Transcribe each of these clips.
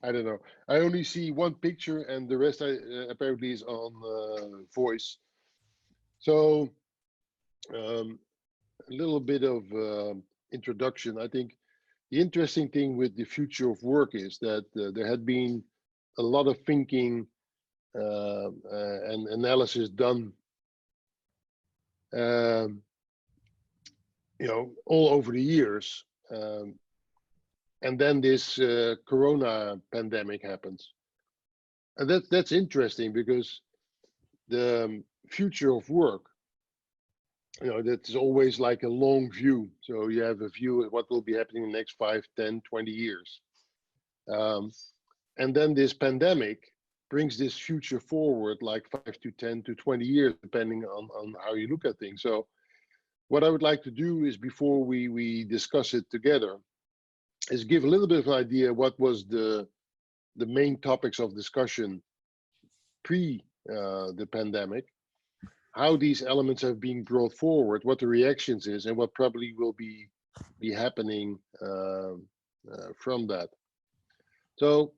I don't know. I only see one picture, and the rest apparently is on voice. So um, a little bit of introduction. I think the interesting thing with the future of work is that there had been a lot of thinking and analysis done, um, all over the years. And then this Corona pandemic happens, and that's interesting because the future of work, that's always like a long view. So you have a view of what will be happening in the next 5, 10, 20 years. Um, and then this pandemic brings this future forward like 5 to 10 to 20 years, depending on how you look at things. So what I would like to do is, before we discuss it together, is give a little bit of an idea what was the main topics of discussion pre the pandemic, how these elements have been brought forward, what the reactions is, and what probably will be happening from that. So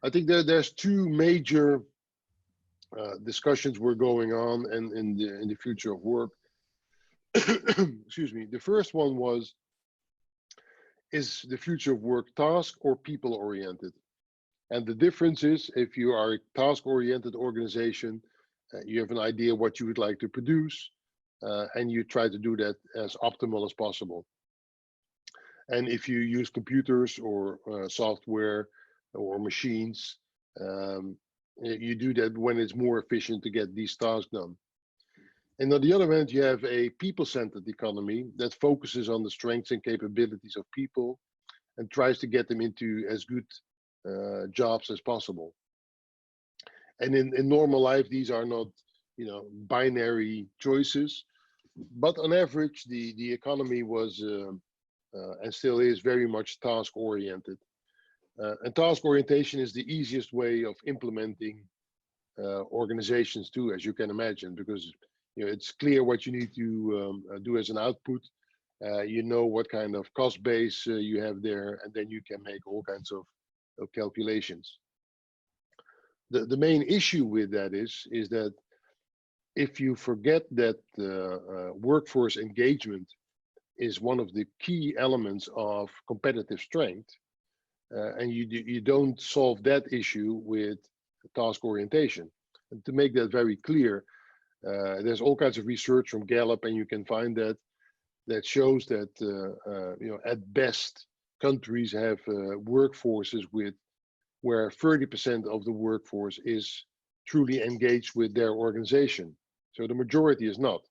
I think there's two major discussions were going on and in the future of work. Excuse me. The first one was, is the future of work task or people oriented? And the difference is, if you are a task oriented organization, you have an idea what you would like to produce, and you try to do that as optimal as possible. And if you use computers or software or machines, you do that when it's more efficient to get these tasks done. And on the other hand, you have a people-centered economy that focuses on the strengths and capabilities of people and tries to get them into as good jobs as possible. And in normal life, these are not, binary choices, but on average, the economy was and still is very much task oriented. And task orientation is the easiest way of implementing organizations too, as you can imagine, because it's clear what you need to do as an output. You know what kind of cost base you have there, and then you can make all kinds of calculations. The main issue with that is that if you forget that workforce engagement is one of the key elements of competitive strength, and you don't solve that issue with task orientation. And to make that very clear, there's all kinds of research from Gallup, and you can find that shows that at best countries have workforces with where 30% of the workforce is truly engaged with their organization. So the majority is not.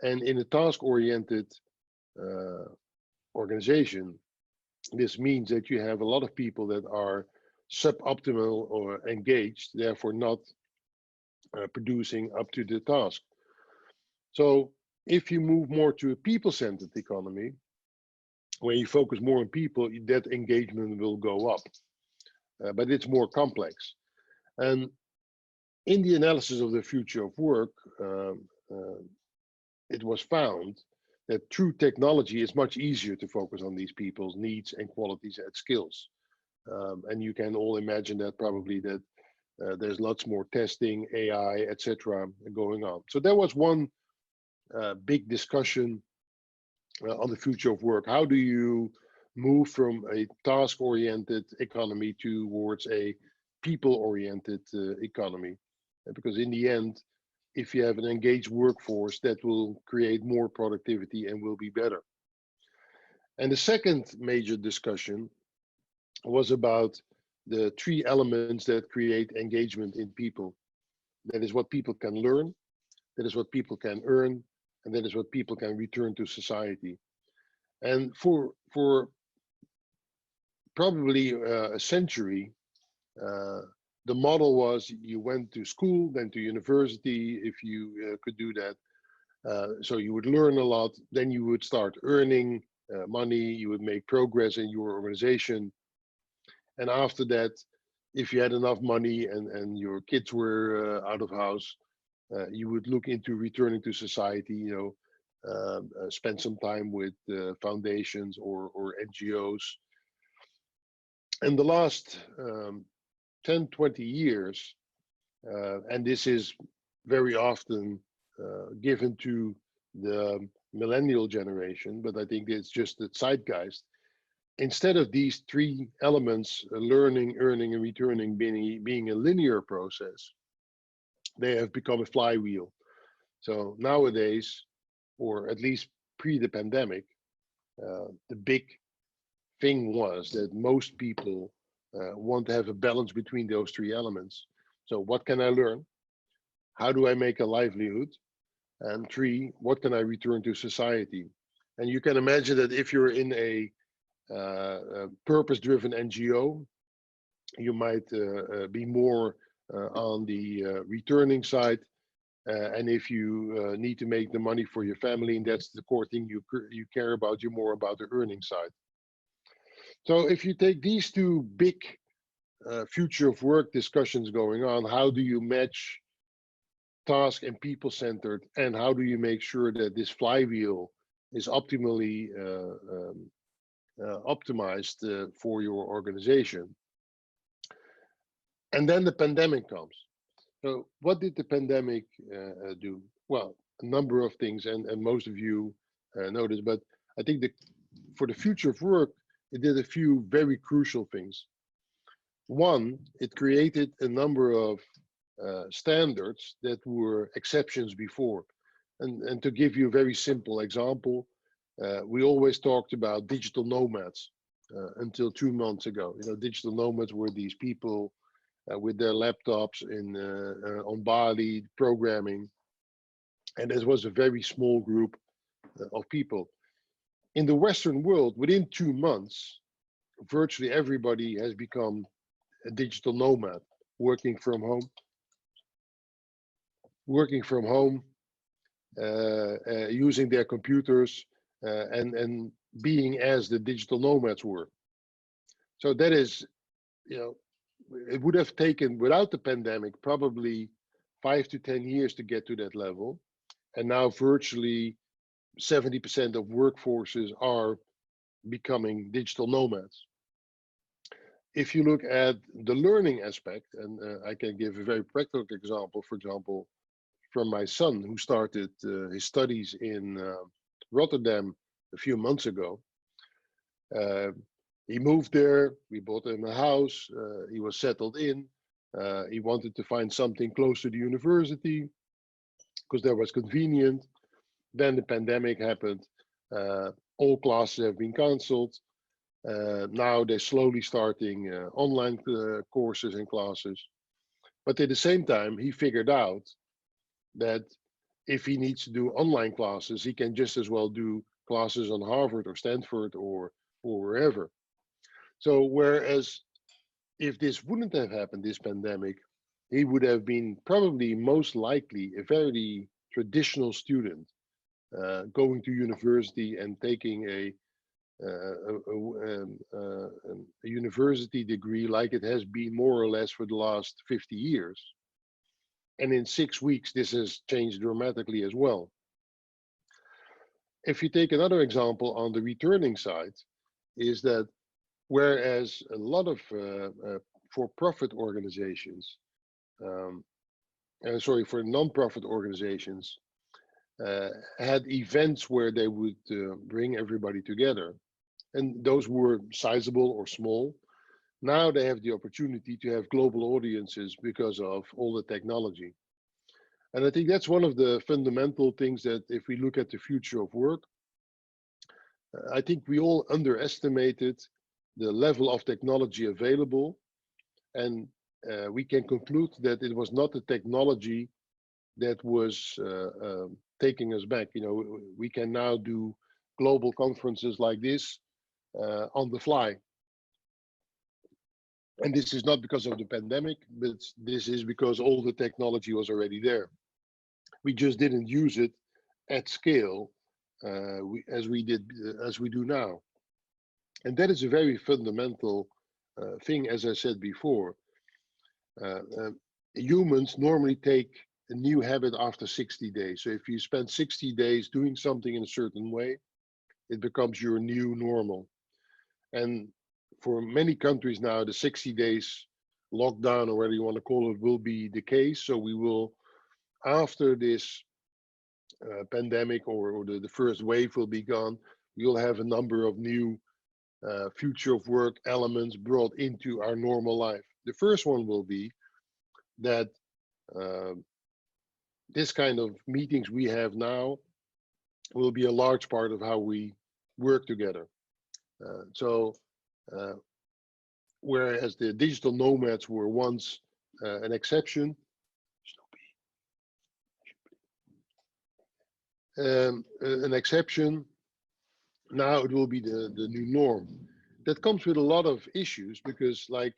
And in a task-oriented organization, this means that you have a lot of people that are suboptimal or engaged, therefore not producing up to the task. So if you move more to a people-centered economy, where you focus more on people, that engagement will go up. But it's more complex. And in the analysis of the future of work, it was found that through technology, it's much easier to focus on these people's needs and qualities and skills. And you can all imagine that probably that there's lots more testing, AI, etc., going on. So there was one big discussion on the future of work. How do you move from a task-oriented economy towards a people-oriented economy? Because in the end, if you have an engaged workforce, that will create more productivity and will be better. And the second major discussion was about the three elements that create engagement in people. That is what people can learn, that is what people can earn, and that is what people can return to society. And for probably a century, the model was you went to school, then to university, if you could do that. So you would learn a lot, then you would start earning money, you would make progress in your organization. And after that, if you had enough money and your kids were out of house, you would look into returning to society, spend some time with foundations or NGOs. In the last 10, 20 years, and this is very often given to the millennial generation, but I think it's just the zeitgeist. Instead of these three elements, learning, earning, and returning, being a linear process, they have become a flywheel. So nowadays, or at least pre the pandemic, the big thing was that most people want to have a balance between those three elements. So what can I learn? How do I make a livelihood? And three, what can I return to society? And you can imagine that if you're in a purpose-driven NGO, you might be more on the returning side. And if you need to make the money for your family, and that's the core thing you care about, you're more about the earning side. So if you take these two big future of work discussions going on, how do you match task and people centered, and how do you make sure that this flywheel is optimally optimized for your organization? And then the pandemic comes. So what did the pandemic do? Well, a number of things, and most of you know this, but I think that for the future of work, it did a few very crucial things. One, it created a number of standards that were exceptions before. And to give you a very simple example, we always talked about digital nomads until 2 months ago. You know, digital nomads were these people with their laptops on Bali programming, and this was a very small group of people. In the Western world, within 2 months, virtually everybody has become a digital nomad, working from home, using their computers, and being as the digital nomads were. So that is, you know, it would have taken, without the pandemic, probably 5 to 10 years to get to that level. And now virtually 70% of workforces are becoming digital nomads. If you look at the learning aspect, and I can give a very practical example, for example, from my son who started his studies in Rotterdam a few months ago. He moved there, we bought him a house, he was settled in, he wanted to find something close to the university because that was convenient. Then the pandemic happened, all classes have been cancelled. Now they're slowly starting online courses and classes. But at the same time, he figured out that if he needs to do online classes, he can just as well do classes on Harvard or Stanford or wherever. So whereas if this wouldn't have happened, this pandemic, he would have been probably most likely a very traditional student, going to university and taking a university degree like it has been more or less for the last 50 years. And in 6 weeks, this has changed dramatically as well. If you take another example on the returning side, is that whereas a lot of for-profit organizations, for non-profit organizations, had events where they would bring everybody together, and those were sizable or small. Now they have the opportunity to have global audiences because of all the technology. And I think that's one of the fundamental things that if we look at the future of work, I think we all underestimated the level of technology available. And we can conclude that it was not the technology that was taking us back. You know, we can now do global conferences like this on the fly. And this is not because of the pandemic, but this is because all the technology was already there. We just didn't use it at scale as we do now. And that is a very fundamental thing, as I said before. Humans normally take a new habit after 60 days. So if you spend 60 days doing something in a certain way, it becomes your new normal. And for many countries now, the 60 days lockdown, or whatever you want to call it, will be the case. So we will, after this pandemic, or the first wave will be gone, we will have a number of new future of work elements brought into our normal life. The first one will be that this kind of meetings we have now will be a large part of how we work together. So whereas the digital nomads were once an exception, now it will be the new norm. That comes with a lot of issues, because like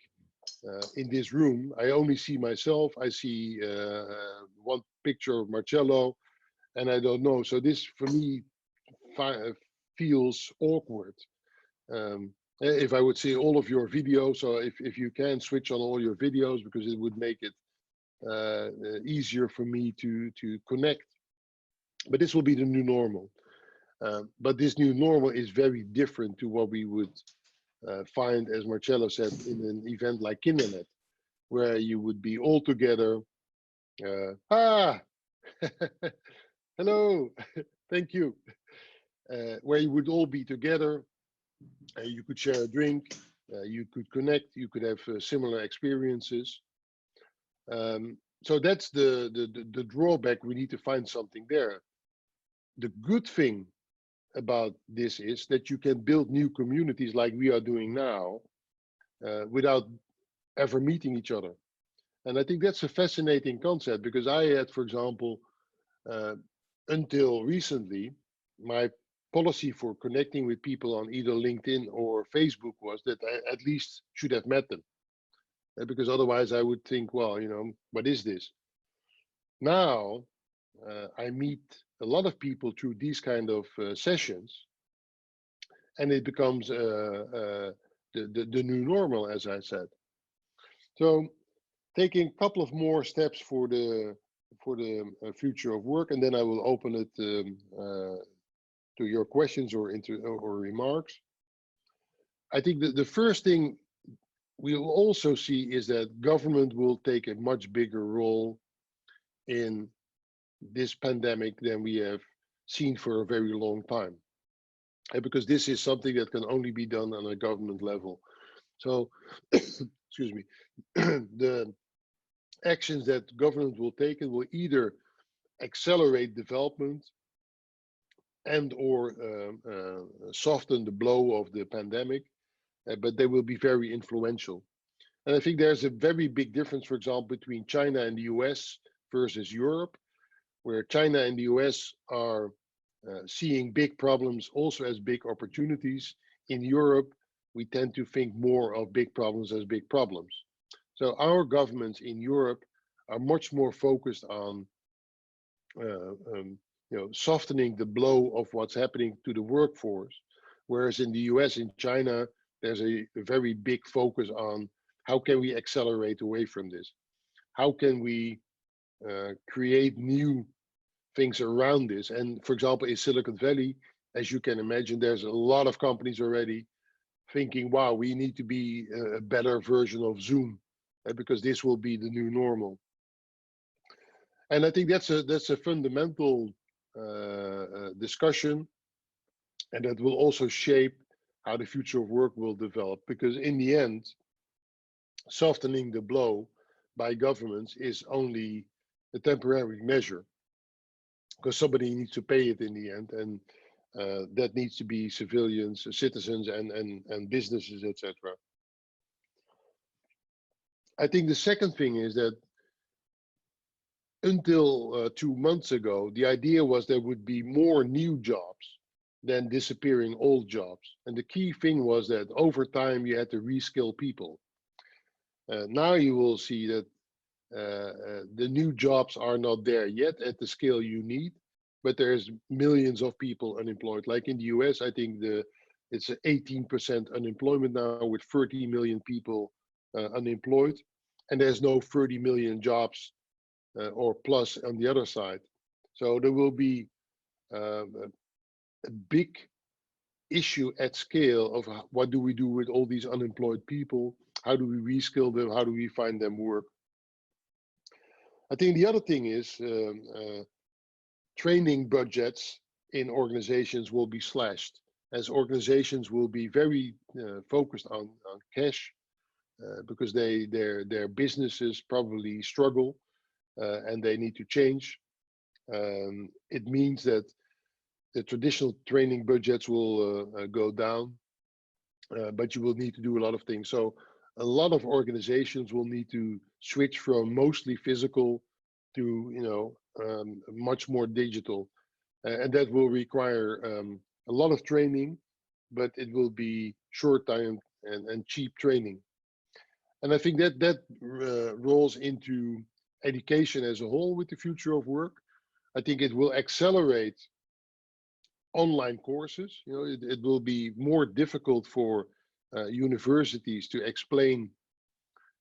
in this room, I only see myself. I see one picture of Marcello, and I don't know. So this, for me, feels awkward. If I would see all of your videos, so if you can switch on all your videos, because it would make it easier for me to connect. But this will be the new normal. But this new normal is very different to what we would find, as Marcello said, in an event like Kindernet, where you would be all together. Hello, thank you. Where you would all be together, you could share a drink, you could connect, you could have similar experiences. So that's the drawback. We need to find something there. The good thing about this is that you can build new communities like we are doing now without ever meeting each other. And I think that's a fascinating concept, because I had, for example, until recently, my policy for connecting with people on either LinkedIn or Facebook was that I at least should have met them. Because otherwise I would think, well, what is this? Now, I meet a lot of people through these kind of sessions, and it becomes the new normal, as I said. So, taking a couple of more steps for the future of work, and then I will open it to your questions or remarks. I think that the first thing we will also see is that government will take a much bigger role in this pandemic than we have seen for a very long time. And because this is something that can only be done on a government level. So, excuse me, the actions that government will take, it will either accelerate development and or soften the blow of the pandemic, but they will be very influential. And I think there's a very big difference, for example, between China and the US versus Europe, where China and the US are seeing big problems also as big opportunities. In Europe, we tend to think more of big problems as big problems. So our governments in Europe are much more focused on softening the blow of what's happening to the workforce, whereas in the US and China, there's a very big focus on how can we accelerate away from this? How can we create new things around this? And for example, in Silicon Valley, as you can imagine, there's a lot of companies already thinking, wow, we need to be a better version of Zoom, because this will be the new normal. And I think that's a fundamental discussion, and that will also shape how the future of work will develop, because in the end, softening the blow by governments is only a temporary measure, because somebody needs to pay it in the end, and that needs to be civilians, citizens, and businesses, etc. I think the second thing is that until 2 months ago, the idea was there would be more new jobs than disappearing old jobs. And the key thing was that over time you had to reskill people. Now you will see that the new jobs are not there yet at the scale you need, but there's millions of people unemployed. Like in the US, I think it's 18% unemployment now, with 30 million people unemployed, and there's no 30 million jobs or plus on the other side. So there will be a big issue at scale of what do we do with all these unemployed people? How do we reskill them? How do we find them work? I think the other thing is training budgets in organizations will be slashed, as organizations will be very focused on cash because their businesses probably struggle and they need to change. It means that the traditional training budgets will go down, but you will need to do a lot of things. So a lot of organizations will need to switch from mostly physical to much more digital, and that will require a lot of training, but it will be short time and cheap training. And I think that rolls into education as a whole with the future of work. I think it will accelerate online courses. It will be more difficult for universities to explain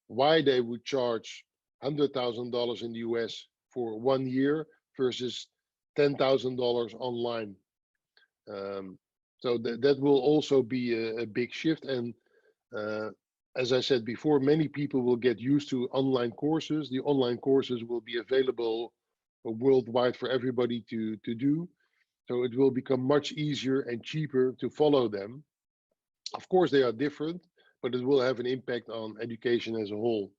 why they would charge $100,000 in the US for 1 year versus $10,000 online. So that will also be a big shift. And as I said before, many people will get used to online courses. The online courses will be available worldwide for everybody to do. So it will become much easier and cheaper to follow them. Of course, they are different, but it will have an impact on education as a whole.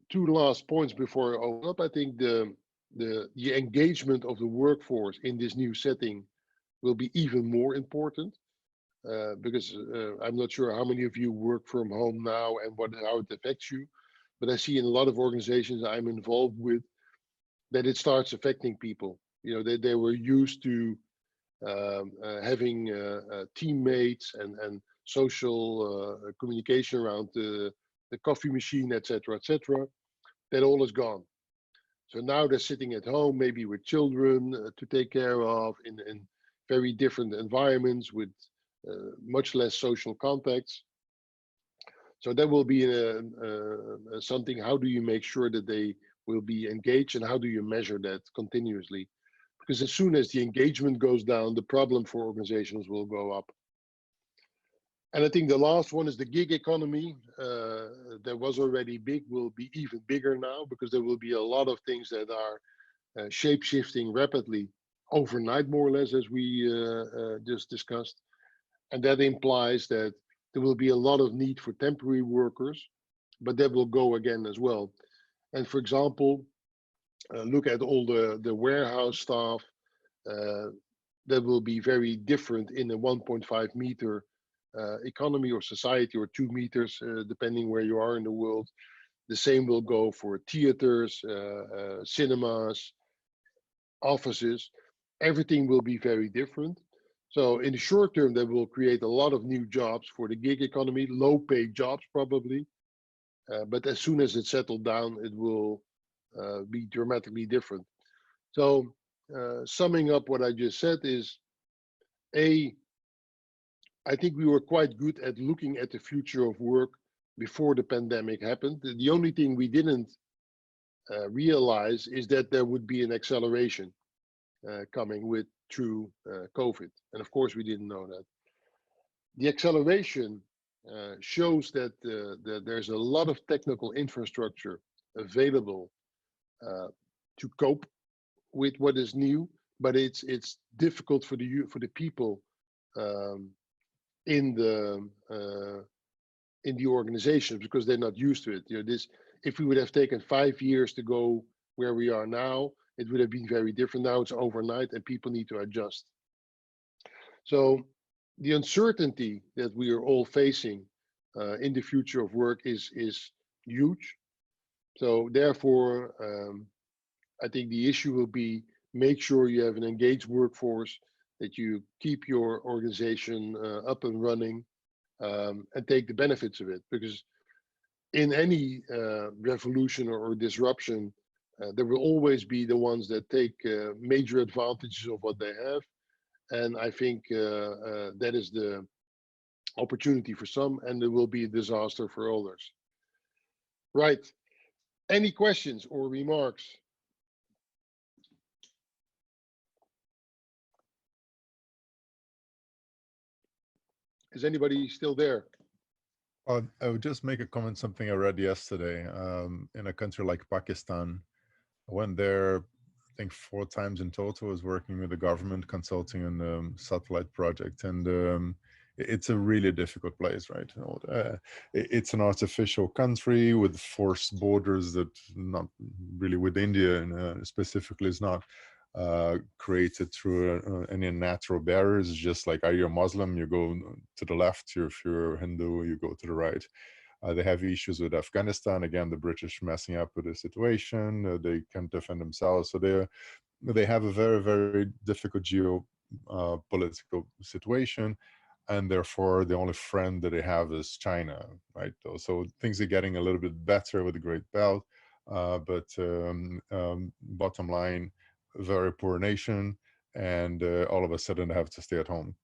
Two last points before I open up. I think the engagement of the workforce in this new setting will be even more important because I'm not sure how many of you work from home now and how it affects you, but I see in a lot of organizations I'm involved with that it starts affecting people. They were used to having teammates and social communication around the coffee machine, etc., etc. That all is gone. So now they're sitting at home, maybe with children to take care of in very different environments with much less social contacts. So that will be something. How do you make sure that they will be engaged, and how do you measure that continuously? Because as soon as the engagement goes down, the problem for organizations will go up. And I think the last one is the gig economy. That was already big, will be even bigger now, because there will be a lot of things that are shape-shifting rapidly overnight, more or less, as we just discussed. And that implies that there will be a lot of need for temporary workers, but that will go again as well. And for example, look at all the warehouse staff. That will be very different in a 1.5 meter economy or society, or 2 meters, depending where you are in the world. The same will go for theaters, cinemas, offices. Everything will be very different. So in the short term, that will create a lot of new jobs for the gig economy, low paid jobs probably. But as soon as it's settled down, it will be dramatically different. So summing up what I just said is, I think we were quite good at looking at the future of work before the pandemic happened. The only thing we didn't realize is that there would be an acceleration coming through COVID. And of course, we didn't know that. The acceleration shows that there's a lot of technical infrastructure available to cope with what is new, but it's difficult for the people in the organizations, because they're not used to it. If we would have taken 5 years to go where we are now, it would have been very different. Now it's overnight and people need to adjust. So the uncertainty that we are all facing in the future of work is huge. So therefore, I think the issue will be, make sure you have an engaged workforce, that you keep your organization up and running, and take the benefits of it. Because in any revolution or disruption, there will always be the ones that take major advantages of what they have. And I think that is the opportunity for some, and it will be a disaster for others. Right. Any questions or remarks? Is anybody still there? I would just make a comment, something I read yesterday. In a country like Pakistan, I went there, I think 4 times in total. I was working with the government, consulting on the satellite project, and it's a really difficult place, right? It's an artificial country with forced borders that not really with India and specifically is not created through any natural barriers. It's just like, are you a Muslim? You go to the left. If you're Hindu, you go to the right. They have issues with Afghanistan. Again, the British messing up with the situation. They can't defend themselves. So they have a very, very difficult geopolitical situation. And therefore, the only friend that they have is China, right? So things are getting a little bit better with the Great Belt. But bottom line, very poor nation. And all of a sudden, they have to stay at home.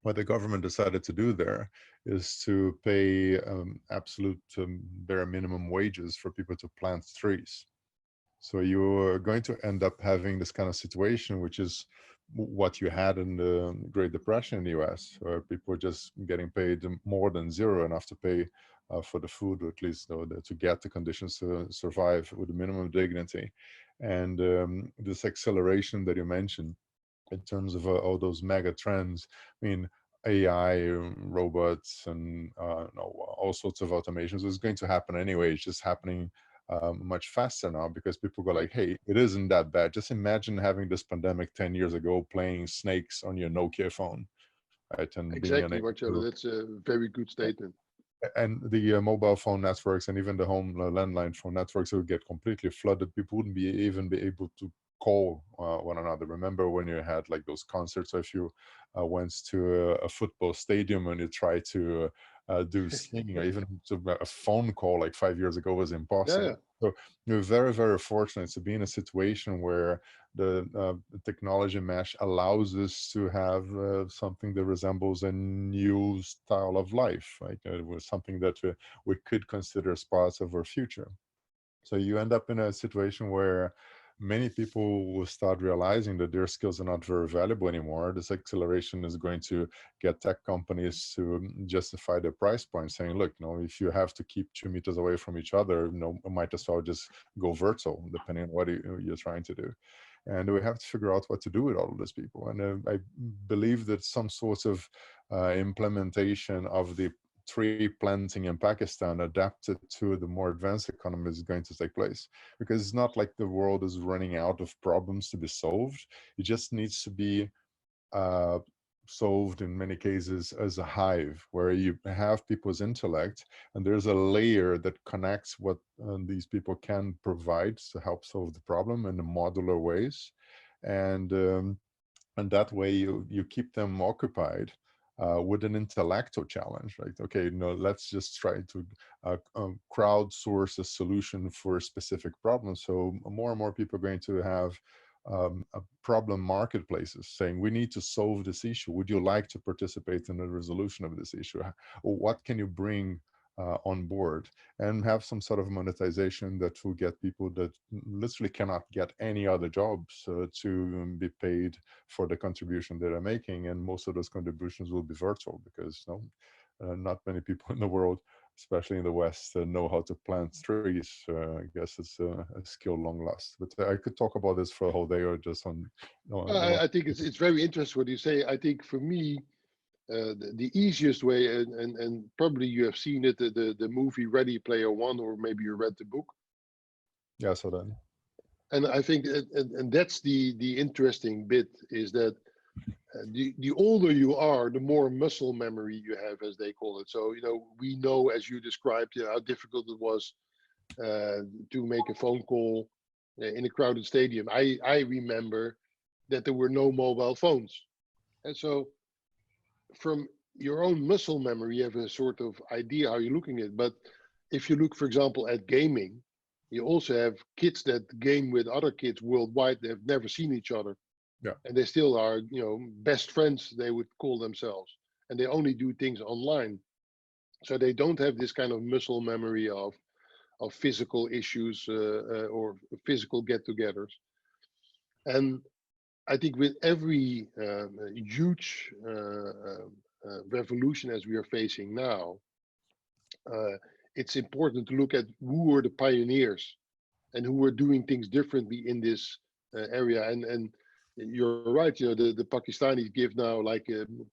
What the government decided to do there is to pay absolute bare minimum wages for people to plant trees. So you're going to end up having this kind of situation, which is what you had in the Great Depression in the US, where people were just getting paid more than zero, enough to pay for the food, or at least to get the conditions to survive with a minimum dignity. And this acceleration that you mentioned in terms of all those mega trends. I mean, AI, robots, and all sorts of automations is going to happen anyway. It's just happening much faster now because people go Right. like, "Hey, it isn't that bad." Just imagine having this pandemic 10 years ago, playing snakes on your Nokia phone, right, and being Exactly, unable Marcelo. to. That's a very good statement. And the mobile phone networks and even the home landline phone networks would get completely flooded. People wouldn't even be able to call one another. Remember when you had like those concerts, or if you went to a football stadium and you tried to do singing, or even to a phone call like 5 years ago was Yeah, yeah. impossible. So you're very, very fortunate to be in a situation where the technology mesh allows us to have something that resembles a new style of life, right? It was something that we could consider as parts of our future. So you end up in a situation where many people will start realizing that their skills are not very valuable anymore. This acceleration is going to get tech companies to justify their price point, saying, look, if you have to keep 2 meters away from each other, might as well just go virtual, depending on what you're trying to do. And we have to figure out what to do with all of these people. And I believe that some sort of implementation of the tree planting in Pakistan adapted to the more advanced economies is going to take place, because it's not like the world is running out of problems to be solved. It just needs to be uh, solved in many cases as a hive, where you have people's intellect and there's a layer that connects what these people can provide to help solve the problem in modular ways. And um, and that way you keep them occupied with an intellectual challenge, right? Okay, let's just try to crowdsource a solution for a specific problem. So more and more people are going to have a problem marketplaces saying, we need to solve this issue. Would you like to participate in the resolution of this issue? Or what can you bring on board? And have some sort of monetization that will get people that literally cannot get any other jobs to be paid for the contribution that they're making. And most of those contributions will be virtual, because not many people in the world, especially in the West, know how to plant trees. I guess it's a skill long lost. But I could talk about this for a whole day, or just on. No, no. I think it's very interesting what you say. I think for me, the easiest way, and probably you have seen it, the movie Ready Player One, or maybe you read the book. Yeah. So then. And I think, and that's the interesting bit, is that the older you are, the more muscle memory you have, as they call it. So we know, as you described, how difficult it was to make a phone call in a crowded stadium. I remember that there were no mobile phones, and so from your own muscle memory, you have a sort of idea how you're looking at it. But if you look, for example, at gaming, you also have kids that game with other kids worldwide. They've never seen each other, Yeah. and they still are, best friends, they would call themselves, and they only do things online. So they don't have this kind of muscle memory of physical issues or physical get-togethers. And I think with every huge revolution as we are facing now, it's important to look at who were the pioneers and who were doing things differently in this area. And you're right, the Pakistanis give now like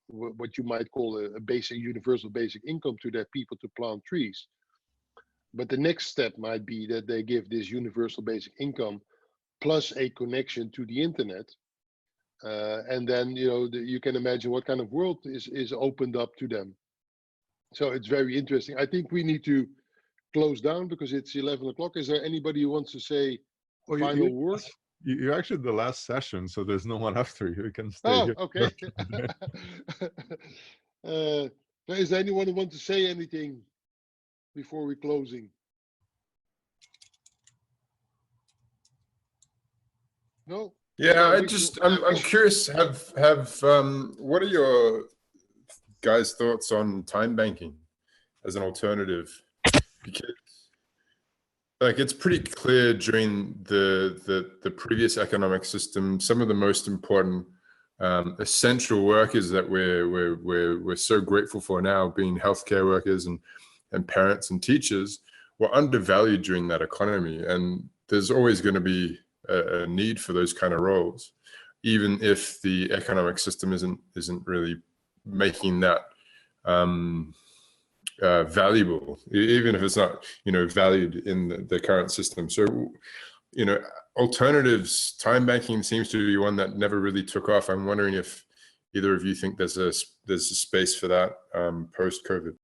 what you might call a basic, universal basic income to their people to plant trees. But the next step might be that they give this universal basic income plus a connection to the internet. And then, you can imagine what kind of world is opened up to them. So it's very interesting. I think we need to close down because it's 11 o'clock. Is there anybody who wants to say final word? You're actually the last session, so there's no one after you. You can stay Oh, here. okay. Is there anyone who wants to say anything before we're closing? No? Yeah, I'm curious, what are your guys' thoughts on time banking as an alternative? Because like it's pretty clear during the previous economic system, some of the most important essential workers that we're so grateful for now, being healthcare workers and parents and teachers, were undervalued during that economy. And there's always going to be a need for those kind of roles, even if the economic system isn't really making that valuable, even if it's not valued in the current system. So alternatives, time banking seems to be one that never really took off. I'm wondering if either of you think there's a space for that post-COVID.